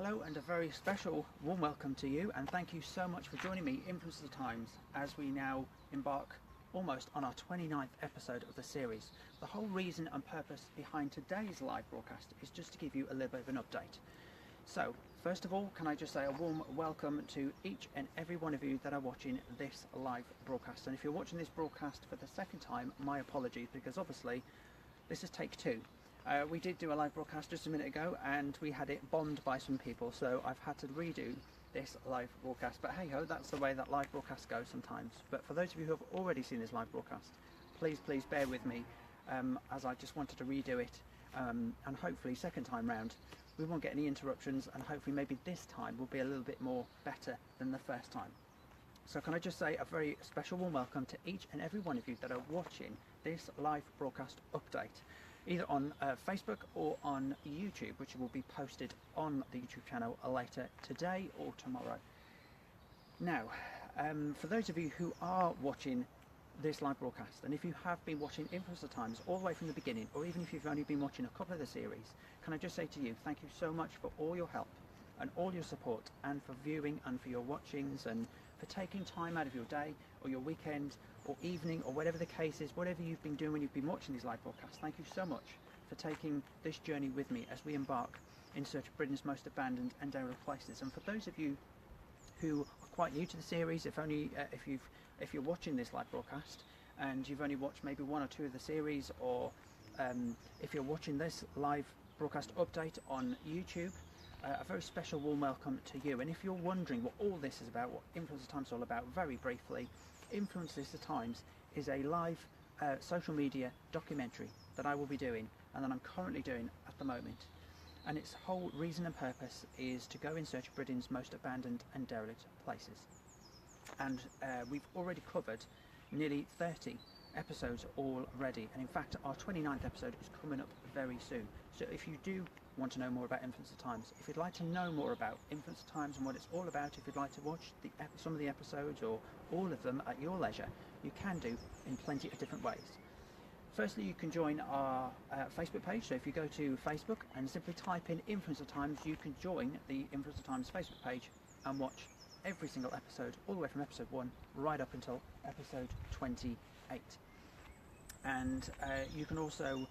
Hello and a very special warm welcome to you, and thank you so much for joining me, Influence of the Times, as we now embark almost on our 29th episode of the series. The whole reason and purpose behind today's live broadcast is just to give you a little bit of an update. So, first of all, can I just say a warm welcome to each and every one of you that are watching this live broadcast. And if you're watching this broadcast for the second time, my apologies, because obviously this is take two. We did do a live broadcast just a minute ago and we had it bombed by some people, so I've had to redo this live broadcast. But hey ho, that's the way that live broadcasts go sometimes. But for those of you who have already seen this live broadcast, please bear with me, as I just wanted to redo it, and hopefully second time round we won't get any interruptions, and hopefully maybe this time will be a little bit more better than the first time. So can I just say a very special warm welcome to each and every one of you that are watching this live broadcast update, either on Facebook or on YouTube, which will be posted on the YouTube channel later today or tomorrow. Now, for those of you who are watching this live broadcast, and if you have been watching Influence of the Times all the way from the beginning, or even if you've only been watching a couple of the series, can I just say to you, thank you so much for all your help and all your support, and for viewing and for your watchings, and for taking time out of your day or your weekend or evening or whatever the case is, whatever you've been doing when you've been watching these live broadcasts. Thank you so much for taking this journey with me as we embark in search of Britain's most abandoned and derelict places. And for those of you who are quite new to the series, if you're watching this live broadcast and you've only watched maybe one or two of the series, or if you're watching this live broadcast update on YouTube, a very special warm welcome to you. And if you're wondering what all this is about, what Influence of the Times is all about, very briefly, Influence of the Times is a live social media documentary that I will be doing, and that I'm currently doing at the moment. And its whole reason and purpose is to go in search of Britain's most abandoned and derelict places. And we've already covered nearly 30 episodes already, and in fact our 29th episode is coming up very soon. So if you do want to know more about Influence of the Times, if you'd like to know more about Influence of the Times and what it's all about, if you'd like to watch some of the episodes or all of them at your leisure, you can do in plenty of different ways. Firstly, you can join our Facebook page. So if you go to Facebook and simply type in Influence of the Times, you can join the Influence of the Times Facebook page and watch every single episode, all the way from episode 1 right up until episode 28. And you can also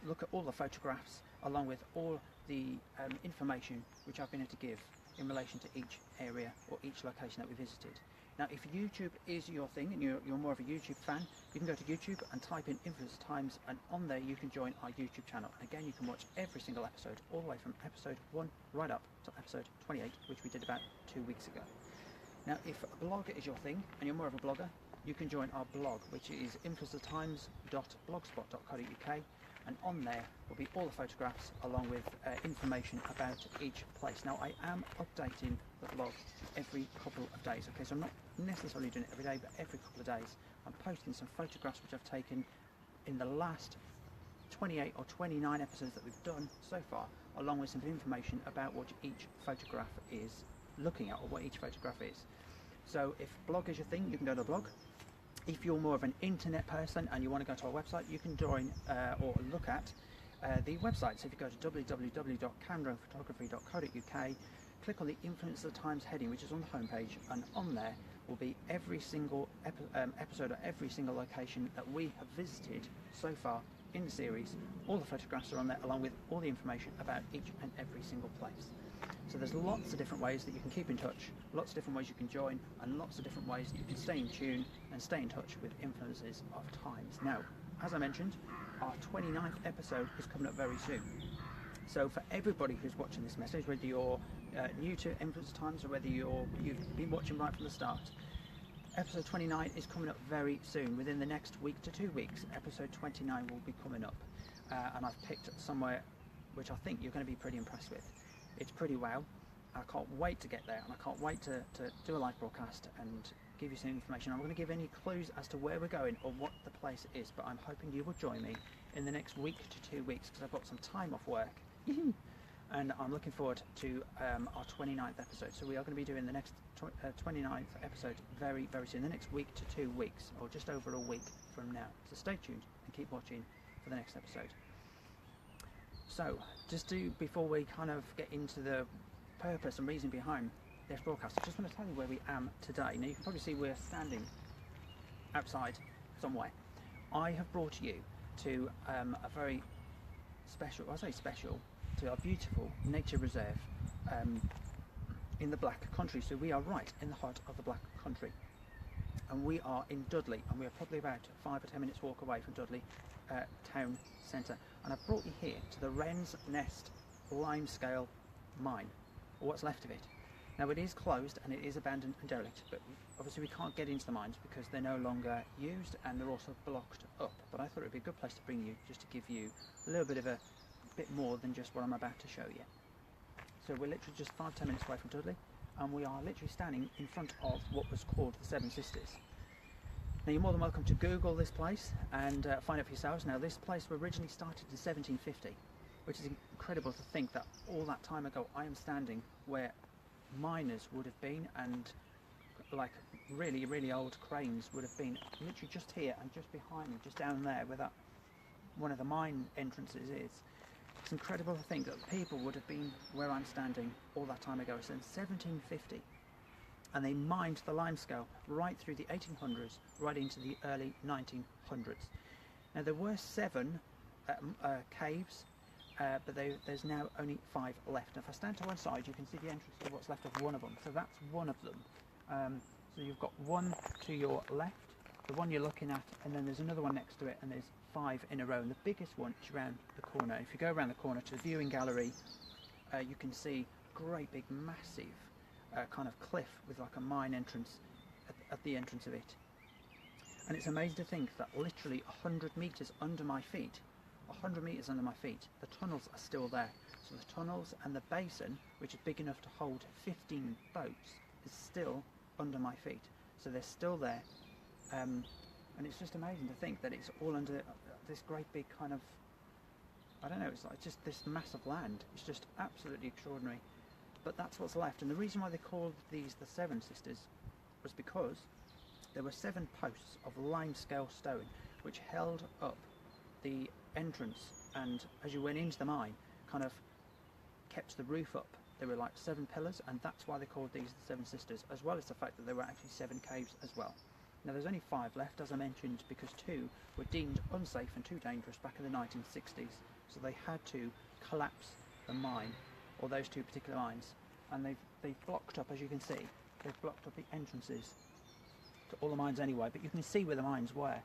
look at all the photographs along with all the information which I've been able to give in relation to each area or each location that we visited. Now, if YouTube is your thing and you're more of a YouTube fan, you can go to YouTube and type in Influence of the Times, and on there you can join our YouTube channel. And again, you can watch every single episode, all the way from episode 1 right up to episode 28, which we did about 2 weeks ago. Now, if a blog is your thing and you're more of a blogger, you can join our blog, which is influencetotimes.blogspot.co.uk, and on there will be all the photographs along with information about each place. Now, I am updating the blog every couple of days, okay, so I'm not necessarily doing it every day, but every couple of days I'm posting some photographs which I've taken in the last 28 or 29 episodes that we've done so far, along with some information about what each photograph is looking at, or what each photograph is. So if blog is your thing, you can go to the blog. If you're more of an internet person and you want to go to our website, you can join or look at the website. So if you go to www.cameronphotography.co.uk, click on the Influence of the Times heading, which is on the homepage, and on there will be every single episode or every single location that we have visited so far in the series. All the photographs are on there, along with all the information about each and every single place. So there's lots of different ways that you can keep in touch, lots of different ways you can join, and lots of different ways that you can stay in tune and stay in touch with Influences of Times. Now, as I mentioned, our 29th episode is coming up very soon. So for everybody who's watching this message, whether you're new to Influence of Times or whether you've been watching right from the start, episode 29 is coming up very soon. Within the next week to 2 weeks, episode 29 will be coming up. And I've picked somewhere which I think you're going to be pretty impressed with. It's pretty wow. I can't wait to get there, and I can't wait to do a live broadcast and give you some information. I'm not going to give any clues as to where we're going or what the place is, but I'm hoping you will join me in the next week to 2 weeks, because I've got some time off work. And I'm looking forward to our 29th episode. So we are going to be doing the next 29th episode very, very soon, the next week to 2 weeks, or just over a week from now. So stay tuned and keep watching for the next episode. So, before we kind of get into the purpose and reason behind this broadcast, I just want to tell you where we am today. Now, you can probably see we're standing outside somewhere. I have brought you to a very special, I say special, to a beautiful nature reserve in the Black Country. So we are right in the heart of the Black Country, and we are in Dudley, and we are probably about 5 or 10 minutes walk away from Dudley town centre. And I've brought you here to the Wren's Nest limescale mine, or what's left of it. Now, it is closed and it is abandoned and derelict, but obviously we can't get into the mines because they're no longer used and they're also blocked up. But I thought it would be a good place to bring you, just to give you a little bit of a bit more than just what I'm about to show you. So we're literally just 5 to 10 minutes away from Dudley, and we are literally standing in front of what was called the Seven Sisters. Now, you're more than welcome to Google this place and find out for yourselves. Now, this place was originally started in 1750, which is incredible to think that all that time ago I am standing where miners would have been, and like really, really old cranes would have been literally just here and just behind me, just down there where that one of the mine entrances is. It's incredible to think that people would have been where I'm standing all that time ago, since 1750. And they mined the limescale right through the 1800s, right into the early 1900s. Now, there were 7 caves, but there's now only 5 left. And if I stand to one side, you can see the entrance to what's left of one of them. So that's one of them. So you've got one to your left, the one you're looking at, and then there's another one next to it, and there's 5 in a row. And the biggest one is around the corner. If you go around the corner to the viewing gallery, you can see great big massive kind of cliff with like a mine entrance at the entrance of it. And it's amazing to think that literally 100 metres under my feet, 100 metres under my feet, the tunnels are still there. So the tunnels and the basin, which is big enough to hold 15 boats, is still under my feet. So they're still there, and it's just amazing to think that it's all under this great big kind of, I don't know, it's like just this massive land. It's just absolutely extraordinary. But that's what's left, and the reason why they called these the Seven Sisters was because there were 7 posts of limescale stone which held up the entrance, and as you went into the mine, kind of kept the roof up. There were like 7 pillars, and that's why they called these the Seven Sisters, as well as the fact that there were actually 7 caves as well. Now, there's only 5 left, as I mentioned, because 2 were deemed unsafe and too dangerous back in the 1960s, so they had to collapse the mine, or those 2 particular mines, and they've blocked up, as you can see, they've blocked up the entrances to all the mines anyway, but you can see where the mines were.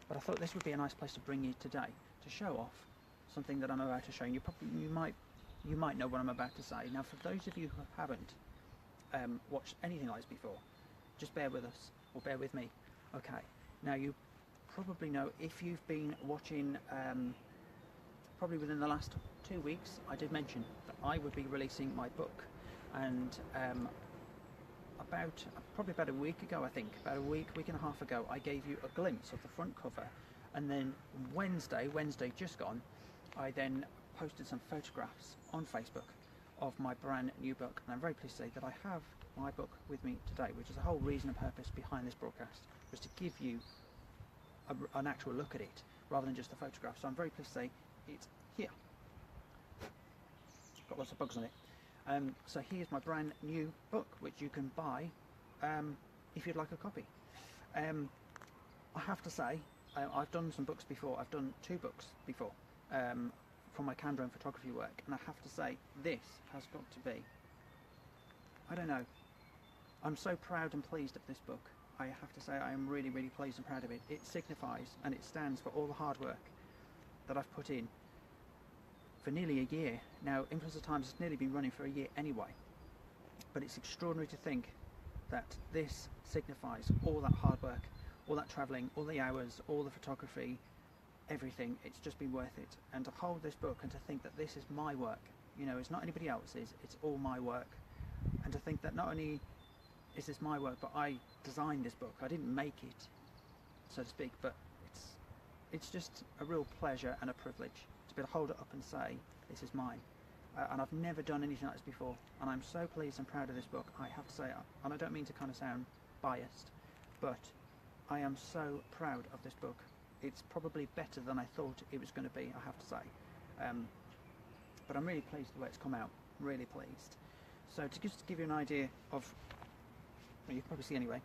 But I thought this would be a nice place to bring you today, to show off something that I'm about to show you. You might know what I'm about to say. Now, for those of you who haven't watched anything like this before, just bear with us, or bear with me. Okay, now you probably know, if you've been watching, probably within the last 2 weeks, I did mention that I would be releasing my book, and probably about a week ago, I think, about a week and a half ago, I gave you a glimpse of the front cover, and then Wednesday just gone, I then posted some photographs on Facebook of my brand new book, and I'm very pleased to say that I have my book with me today, which is the whole reason and purpose behind this broadcast, was to give you an actual look at it rather than just a photograph. So I'm very pleased to say it's here. Got lots of bugs on it. So here's my brand new book, which you can buy if you'd like a copy. I have to say, I've done some books before. I've done 2 books before for my camera and photography work, and I have to say, this has got to be, I don't know, I'm so proud and pleased of this book. I have to say, I am really, really pleased and proud of it. It signifies and it stands for all the hard work that I've put in for nearly a year. Now, Influence of Times has nearly been running for a year anyway, but it's extraordinary to think that this signifies all that hard work, all that travelling, all the hours, all the photography, everything. It's just been worth it. And to hold this book and to think that this is my work, you know, it's not anybody else's, it's all my work. And to think that not only is this my work, but I designed this book. I didn't make it, so to speak, but it's just a real pleasure and a privilege to be able to hold it up and say, this is mine. And I've never done anything like this before, and I'm so pleased and proud of this book, I have to say. And I don't mean to kind of sound biased, but I am so proud of this book. It's probably better than I thought it was going to be, I have to say. but I'm really pleased with the way it's come out. Really pleased. So to just give you an idea of, well, you can probably see anyway,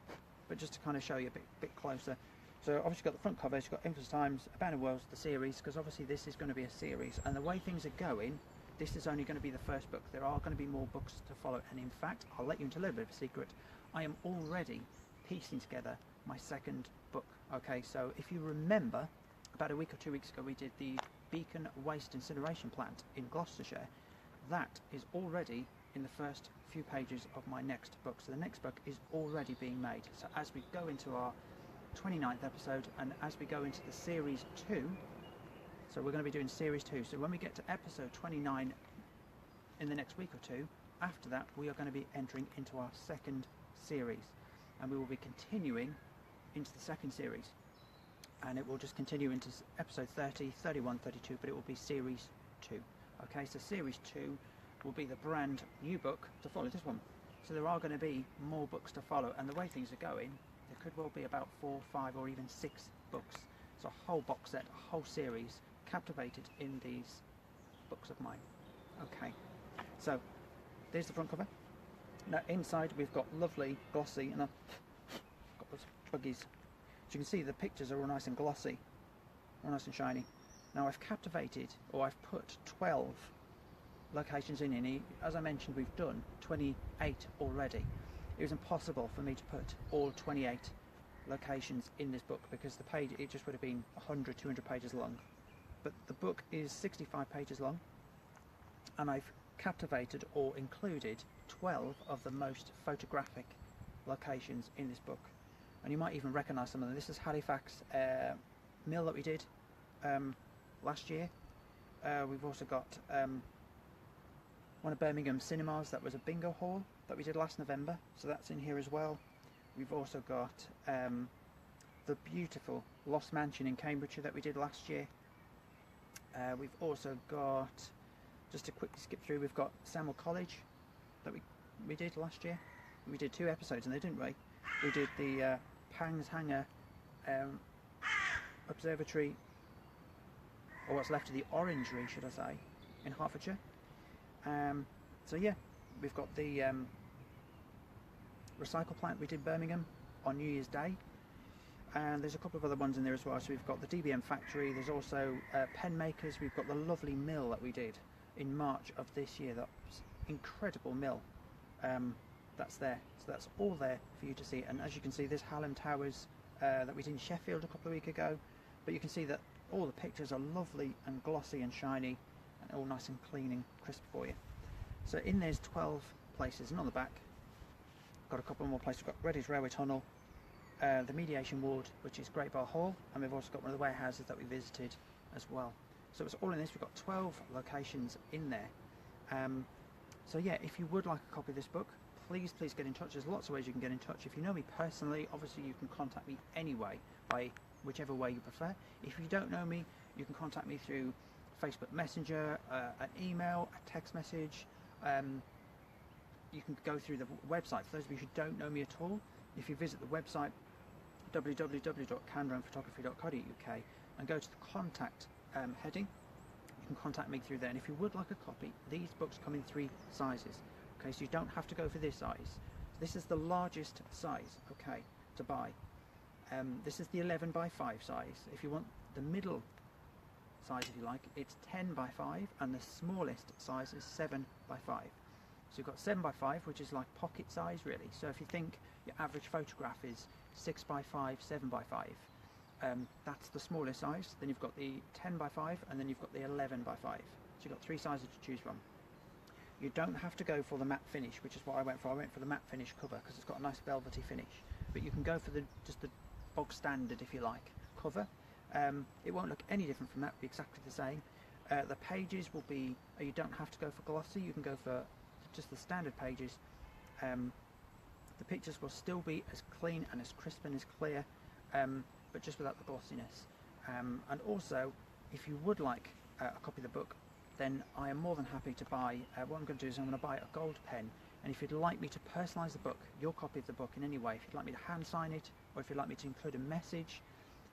but just to kind of show you a bit closer. So obviously you've got the front cover, you've got Infamous Times, Abandoned Worlds, the series, because obviously this is going to be a series, and the way things are going, this is only going to be the first book. There are going to be more books to follow, and in fact, I'll let you into a little bit of a secret. I am already piecing together my second book. Okay, so if you remember, about a week or 2 weeks ago, we did the Beacon Waste Incineration Plant in Gloucestershire. That is already in the first few pages of my next book. So the next book is already being made. So as we go into our 29th episode, and as we go into the series 2, so we're going to be doing series 2. So when we get to episode 29 in the next week or two, after that we are going to be entering into our second series, and we will be continuing into the second series, and it will just continue into episode 30, 31, 32, but it will be series 2. Okay, so series 2 will be the brand new book to follow this one. So there are going to be more books to follow, and the way things are going, there could well be about 4, 5 or even 6 books. So a whole box set, a whole series captivated in these books of mine. Okay, so there's the front cover. Now inside we've got lovely glossy, and I've got those buggies. So you can see the pictures are all nice and glossy, all nice and shiny. Now I've captivated, or I've put 12 locations in. As I mentioned, we've done 28 already. It was impossible for me to put all 28 locations in this book because the page, it just would have been 100, 200 pages long. But the book is 65 pages long, and I've captivated or included 12 of the most photographic locations in this book. And you might even recognise some of them. This is Halifax Mill that we did last year. We've also got one of Birmingham cinemas that was a bingo hall that we did last November, so that's in here as well. We've also got the beautiful Lost Mansion in Cambridgeshire that we did last year. We've also got, just to quickly skip through, we've got Samuel College that we did last year. We did 2 episodes in there, didn't we? We did the Pangs Hanger Observatory, or what's left of the Orangery, should I say, in Hertfordshire. So yeah, we've got the recycle plant we did Birmingham on New Year's Day, and there's a couple of other ones in there as well. So we've got the DBM factory, there's also pen makers, we've got the lovely mill that we did in March of this year. That's incredible mill that's there, so that's all there for you to see. And as you can see, there's Hallam Towers that we did in Sheffield a couple of weeks ago, but you can see that all the pictures are lovely and glossy and shiny and all nice and clean and crisp for you. So in there's 12 places, and on the back got a couple more places. We've got Redditch Railway Tunnel, the Mediation Ward, which is Great Bar Hall, and we've also got one of the warehouses that we visited as well. So it's all in this. We've got 12 locations in there. So yeah, if you would like a copy of this book, please get in touch. There's lots of ways you can get in touch. If you know me personally, obviously you can contact me anyway by whichever way you prefer. If you don't know me, you can contact me through Facebook Messenger, an email, a text message. You can go through the website. For those of you who don't know me at all, if you visit the website www.candrainphotography.co.uk and go to the contact heading, you can contact me through there. And if you would like a copy, these books come in 3 sizes. Okay, so you don't have to go for this size. This is the largest size, okay, to buy. This is the 11 by 5 size. If you want the middle size, if you like, it's 10 by 5, and the smallest size is 7 by 5. So you've got 7 by 5, which is like pocket size really. So if you think your average photograph is 6 by 5, 7 by 5, that's the smallest size. Then you've got the 10 by 5, and then you've got the 11 by 5. So you've got 3 sizes to choose from. You don't have to go for the matte finish, which is what I went for. I went for the matte finish cover because it's got a nice velvety finish. But you can go for just the bog standard, if you like, cover. It won't look any different from that. It'll be exactly the same. The pages will be, you don't have to go for glossy. You can go for just the standard pages. The pictures will still be as clean and as crisp and as clear, but just without the glossiness. And also, if you would like a copy of the book, then I am more than happy to buy, what I'm going to do is I'm going to buy a gold pen, and if you'd like me to personalise the book, your copy of the book in any way, if you'd like me to hand sign it, or if you'd like me to include a message,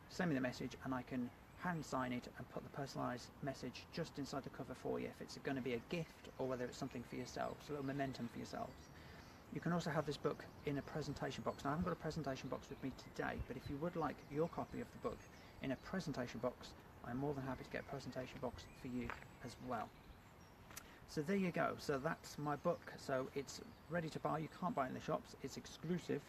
send me the message and I can hand sign it and put the personalised message just inside the cover for you if it's going to be a gift or whether it's something for yourselves, a little momentum for yourselves. You can also have this book in a presentation box. Now, I haven't got a presentation box with me today, but if you would like your copy of the book in a presentation box, I'm more than happy to get a presentation box for you as well. So there you go. So that's my book. So it's ready to buy. You can't buy it in the shops. It's exclusive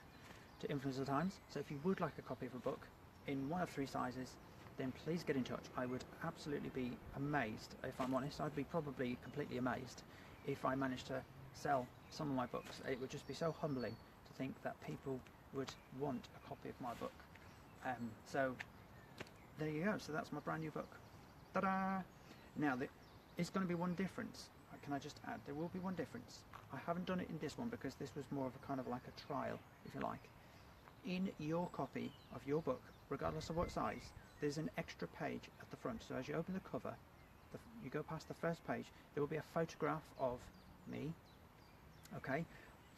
to Influencer Times. So if you would like a copy of a book in one of 3 sizes, then please get in touch. I would absolutely be amazed, if I'm honest. I'd be probably completely amazed if I managed to sell some of my books. It would just be so humbling to think that people would want a copy of my book. So there you go. So that's my brand new book. Ta-da! Now, it's going to be one difference. Can I just add? There will be one difference. I haven't done it in this one because this was more of a kind of like a trial, if you like. In your copy of your book, regardless of what size, there's an extra page at the front. So as you open the cover, you go past the first page, there will be a photograph of me. Okay,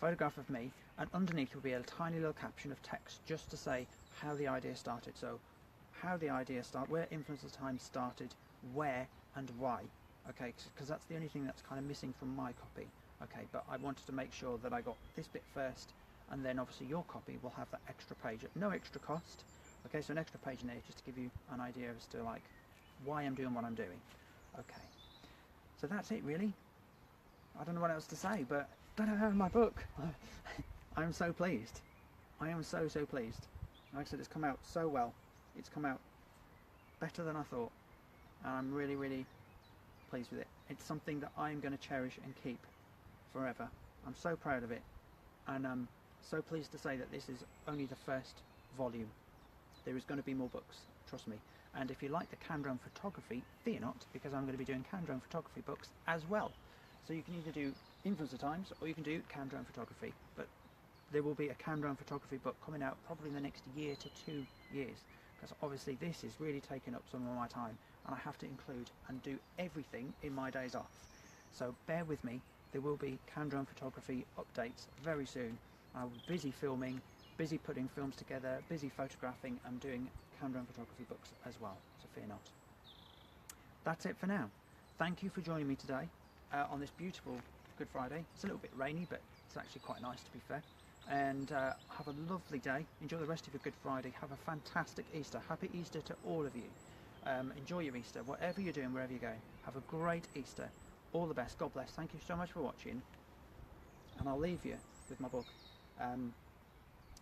photograph of me, and underneath will be a tiny little caption of text just to say how the idea started. So how the idea started, where Influencer Times started, where and why. Okay, because that's the only thing that's kind of missing from my copy. Okay, but I wanted to make sure that I got this bit first, and then obviously your copy will have that extra page at no extra cost. Okay, so an extra page in there just to give you an idea as to like why I'm doing what I'm doing. Okay, so that's it really. I don't know what else to say, but my book. I'm so pleased. I am so pleased. Like I said, it's come out so well. It's come out better than I thought, and I'm really pleased with it. It's something that I'm going to cherish and keep forever. I'm so proud of it, and I'm so pleased to say that this is only the first volume. There is going to be more books, trust me. And if you like the cam drone photography, fear not, because I'm going to be doing cam drone photography books as well. So you can either do Influencer Times or you can do cam drone photography, but there will be a cam drone photography book coming out probably in the next year to 2 years, because obviously this is really taking up some of my time and I have to include and do everything in my days off. So bear with me, there will be cam drone photography updates very soon. I'm busy filming, busy putting films together, busy photographing and doing cam drone photography books as well, so fear not. That's it for now. Thank you for joining me today on this beautiful Good Friday. It's a little bit rainy, but it's actually quite nice to be fair. And have a lovely day. Enjoy the rest of your Good Friday. Have a fantastic Easter. Happy Easter to all of you. Enjoy your Easter, whatever you're doing, wherever you're going. Have a great Easter. All the best. God bless. Thank you so much for watching. And I'll leave you with my book.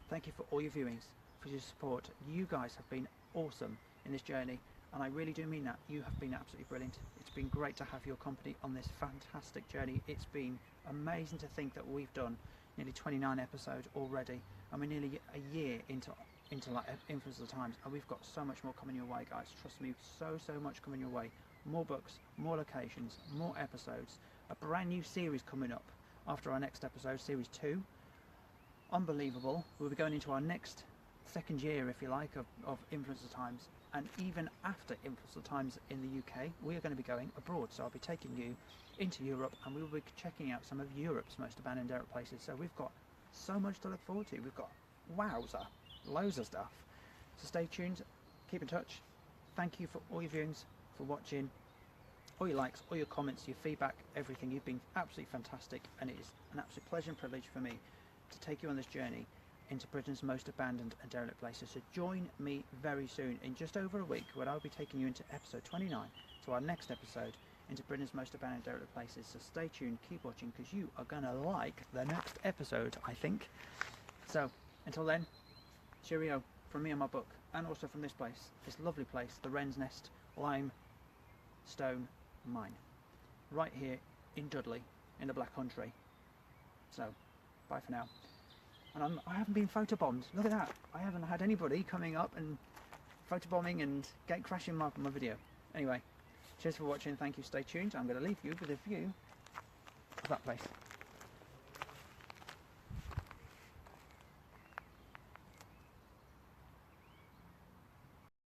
Thank you for all your viewings, for your support. You guys have been awesome in this journey, and I really do mean that. You have been absolutely brilliant. It's been great to have your company on this fantastic journey. It's been amazing to think that we've done nearly 29 episodes already, and we're nearly a year into like Influencer Times, and we've got so much more coming your way, guys. Trust me, so much coming your way. More books, more locations, more episodes, a brand new series coming up after our next episode, series 2. Unbelievable. We'll be going into our next second year, if you like, of Influencer Times, and even after Influencer Times in the UK, we are going to be going abroad. So I'll be taking you into Europe, and we will be checking out some of Europe's most abandoned derelict places. So we've got so much to look forward to. We've got wowza, loads of stuff. So stay tuned, keep in touch. Thank you for all your viewings, for watching, all your likes, all your comments, your feedback, everything. You've been absolutely fantastic, and it is an absolute pleasure and privilege for me to take you on this journey into Britain's most abandoned and derelict places. So join me very soon, in just over a week, when I'll be taking you into episode 29, to our next episode, into Britain's most abandoned derelict places. So stay tuned, keep watching, because you are going to like the next episode, I think. So until then, cheerio from me and my book, and also from this place, this lovely place, the Wren's Nest Limestone Mine, right here in Dudley, in the Black Country. So bye for now. And I haven't been photobombed. Look at that. I haven't had anybody coming up and photobombing and gate crashing my video. Anyway, cheers for watching. Thank you. Stay tuned. I'm going to leave you with a view of that place.